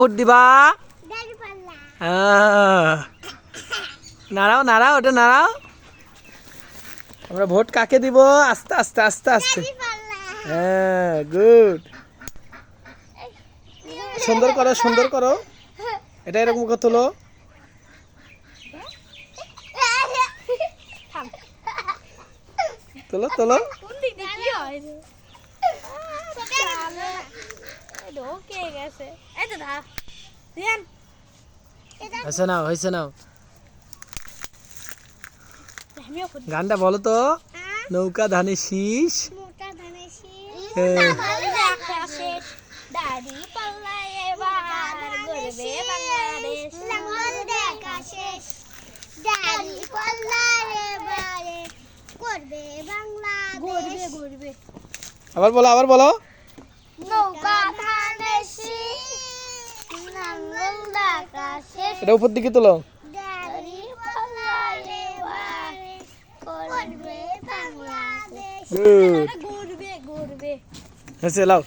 vote দিবা নাড়াও নাড়াও ওটা নাড়াও আমরা ভোট কাকে দিব আস্তে আস্তে আস্তে আস্তে হ্যাঁ গুড সুন্দর করো এটা এরকম কত হলো তোলো তোলো হয়েছে নাও গানটা বলো তো নৌকা ধানে শীষ আবার বলো এটা উপর দিকে তোলো গুড হয়েছে লাও